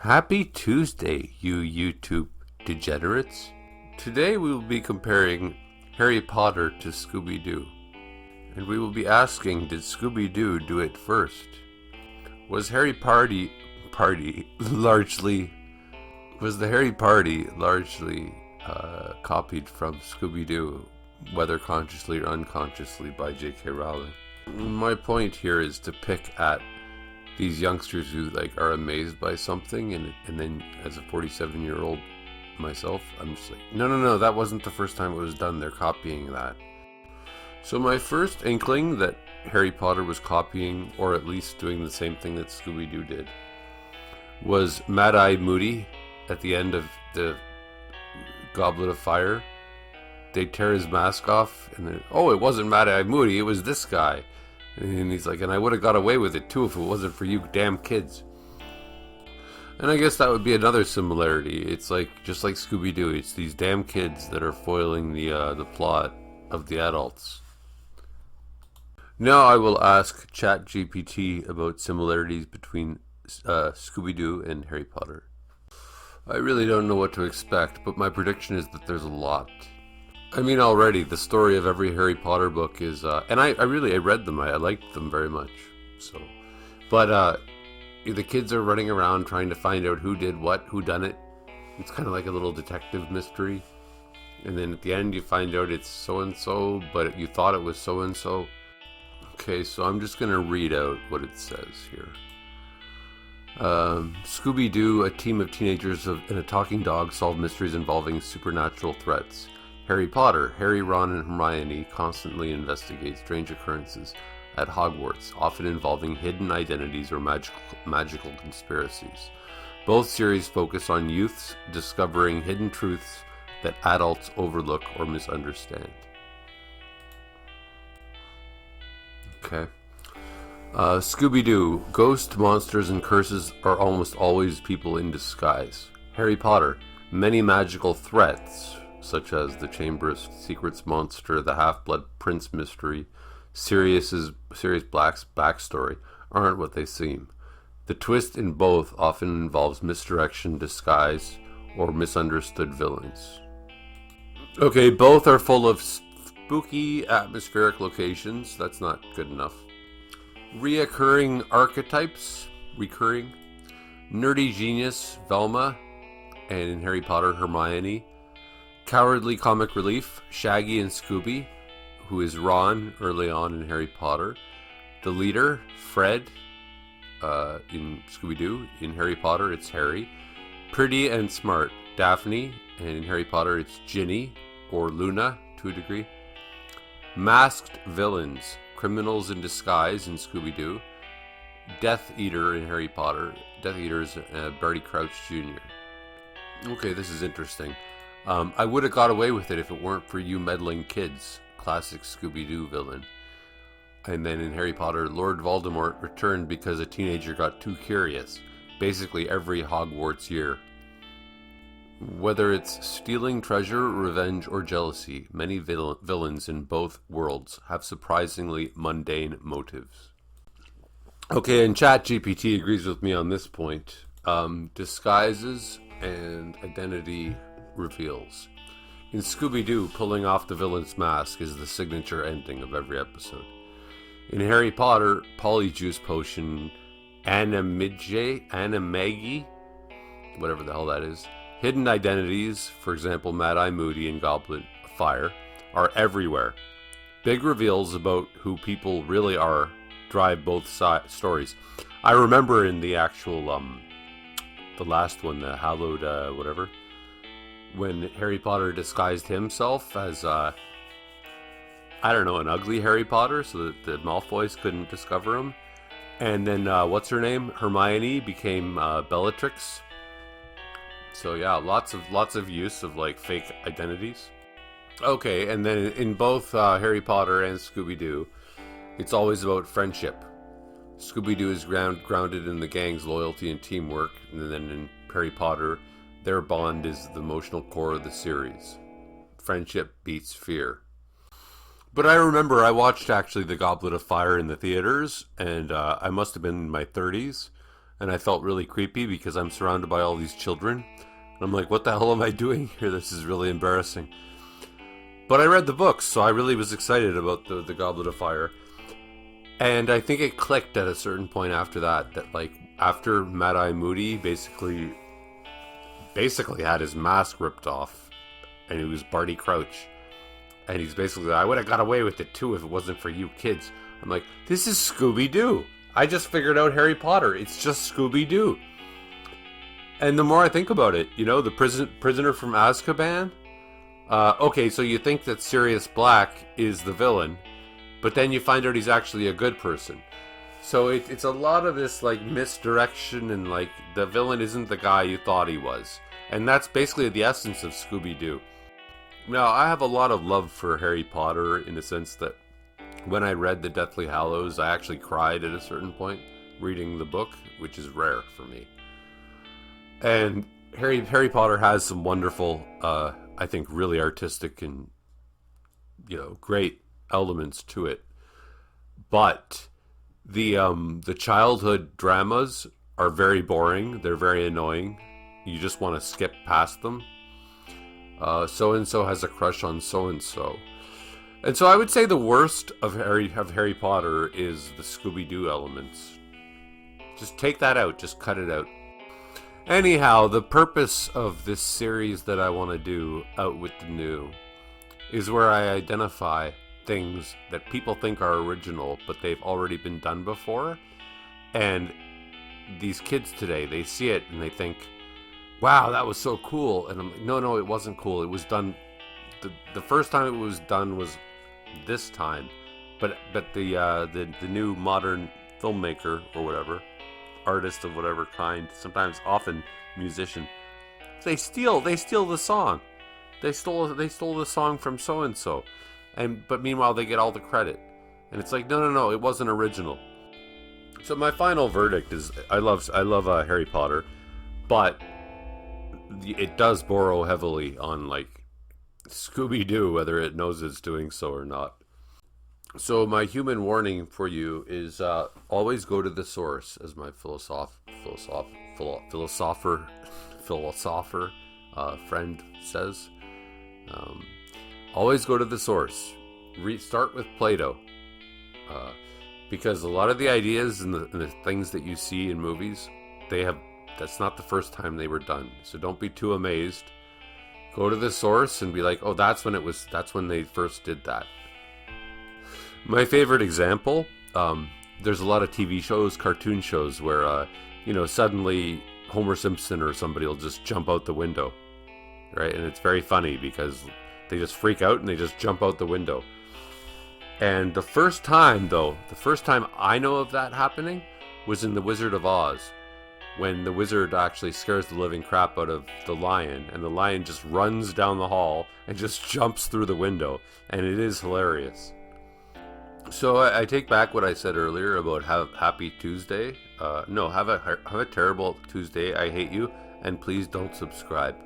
Happy Tuesday, you YouTube degenerates. Today we will be comparing Harry Potter to Scooby-Doo. And we will be asking, did Scooby-Doo do it first? Was the Harry Party largely copied from Scooby-Doo, whether consciously or unconsciously, by J.K. Rowling? My point here is to pick at these youngsters who are amazed by something, and then as a 47-year-old myself, I'm just like, no, that wasn't the first time it was done. They're copying that. So my first inkling that Harry Potter was copying, or at least doing the same thing that Scooby-Doo did, was Mad-Eye Moody at the end of the Goblet of Fire. They tear his mask off, and then, it wasn't Mad-Eye Moody, it was this guy. And he's like, and I would have got away with it too if it wasn't for you damn kids. And I guess that would be another similarity. It's just like Scooby-Doo. It's these damn kids that are foiling the plot of the adults. Now I will ask ChatGPT about similarities between Scooby-Doo and Harry Potter. I really don't know what to expect, but my prediction is that there's a lot. I mean, already the story of every Harry Potter book is, and I read them. I liked them very much. So, but the kids are running around trying to find out who did what, who done it. It's kind of like a little detective mystery. And then at the end, you find out it's so and so, but you thought it was so and so. Okay, so I'm just gonna read out what it says here. Scooby-Doo, a team of teenagers and a talking dog solve mysteries involving supernatural threats. Harry Potter, Harry, Ron, and Hermione constantly investigate strange occurrences at Hogwarts, often involving hidden identities or magical conspiracies. Both series focus on youths discovering hidden truths that adults overlook or misunderstand. Okay. Scooby-Doo, ghosts, monsters, and curses are almost always people in disguise. Harry Potter, many magical threats, such as the Chamber of Secrets monster, the Half-Blood Prince mystery, Sirius Black's backstory, aren't what they seem. The twist in both often involves misdirection, disguise, or misunderstood villains. Okay, both are full of spooky, atmospheric locations. That's not good enough. Reoccurring archetypes, nerdy genius, Velma, and in Harry Potter, Hermione. Cowardly comic relief, Shaggy and Scooby, who is Ron early on in Harry Potter. The leader, Fred, in Scooby-Doo. In Harry Potter, it's Harry. Pretty and smart, Daphne, and in Harry Potter, it's Ginny, or Luna, to a degree. Masked villains, criminals in disguise in Scooby-Doo. Death Eater in Harry Potter. Death Eater is Barty Crouch Jr. Okay, this is interesting. I would have got away with it if it weren't for you meddling kids. Classic Scooby-Doo villain. And then in Harry Potter, Lord Voldemort returned because a teenager got too curious. Basically every Hogwarts year. Whether it's stealing treasure, revenge, or jealousy, many villains in both worlds have surprisingly mundane motives. Okay, and ChatGPT agrees with me on this point. Disguises and identity reveals. In Scooby-Doo, pulling off the villain's mask is the signature ending of every episode. In Harry Potter, Polyjuice Potion, Animagi, whatever the hell that is, hidden identities, for example, Mad-Eye Moody and Goblet of Fire, are everywhere. Big reveals about who people really are drive both stories. I remember in the actual, the last one, the Hallowed, whatever, when Harry Potter disguised himself as, an ugly Harry Potter so that the Malfoys couldn't discover him. And then, what's her name? Hermione became Bellatrix. So yeah, lots of use of fake identities. Okay, and then in both Harry Potter and Scooby-Doo, it's always about friendship. Scooby-Doo is grounded in the gang's loyalty and teamwork, and then in Harry Potter, their bond is the emotional core of the series. Friendship beats fear. But I remember I watched actually The Goblet of Fire in the theaters, and I must have been in my 30s. and I felt really creepy because I'm surrounded by all these children. And I'm like, what the hell am I doing here? This is really embarrassing. But I read the books, so I really was excited about the Goblet of Fire. And I think it clicked at a certain point after that like after Mad-Eye Moody basically had his mask ripped off, and he was Barty Crouch. And he's basically like, I would have got away with it too if it wasn't for you kids. I'm like, this is Scooby-Doo. I just figured out Harry Potter. It's just Scooby-Doo. And the more I think about it, the prisoner from Azkaban. Okay, so you think that Sirius Black is the villain, but then you find out he's actually a good person. So it's a lot of this like misdirection, and like the villain isn't the guy you thought he was. And that's basically the essence of Scooby-Doo. Now, I have a lot of love for Harry Potter in the sense that when I read The Deathly Hallows, I actually cried at a certain point reading the book, which is rare for me. And Harry Potter has some wonderful, I think, really artistic and, great elements to it. But the childhood dramas are very boring. They're very annoying. You just want to skip past them. So-and-so has a crush on so-and-so. And so I would say the worst of Harry Potter is the Scooby-Doo elements. Just take that out. Just cut it out. Anyhow, the purpose of this series that I want to do, Out with the New, is where I identify things that people think are original, but they've already been done before. And these kids today, they see it and they think, wow, that was so cool. And I'm like, no, it wasn't cool. It was done, the first time it was done was this time. But the new modern filmmaker or whatever, artist of whatever kind, sometimes often musician, they steal the song. They stole the song from so and so, but meanwhile they get all the credit, and it's like no, it wasn't original. So my final verdict is I love Harry Potter, but it does borrow heavily on like Scooby-Doo, whether it knows it's doing so or not. So my human warning for you is always go to the source, as my philosopher friend says. Always go to the source. Start with Plato, because a lot of the ideas and the things that you see in movies, that's not the first time they were done. So don't be too amazed. Go to the source and be like, oh, that's when they first did that. My favorite example, there's a lot of TV shows, cartoon shows, where, suddenly Homer Simpson or somebody will just jump out the window, right? And it's very funny because they just freak out and they just jump out the window. And the first time I know of that happening was in The Wizard of Oz, when the wizard actually scares the living crap out of the lion, and the lion just runs down the hall and just jumps through the window, and it is hilarious. So I take back what I said earlier about Happy Tuesday. No, have a terrible Tuesday. I hate you, and please don't subscribe.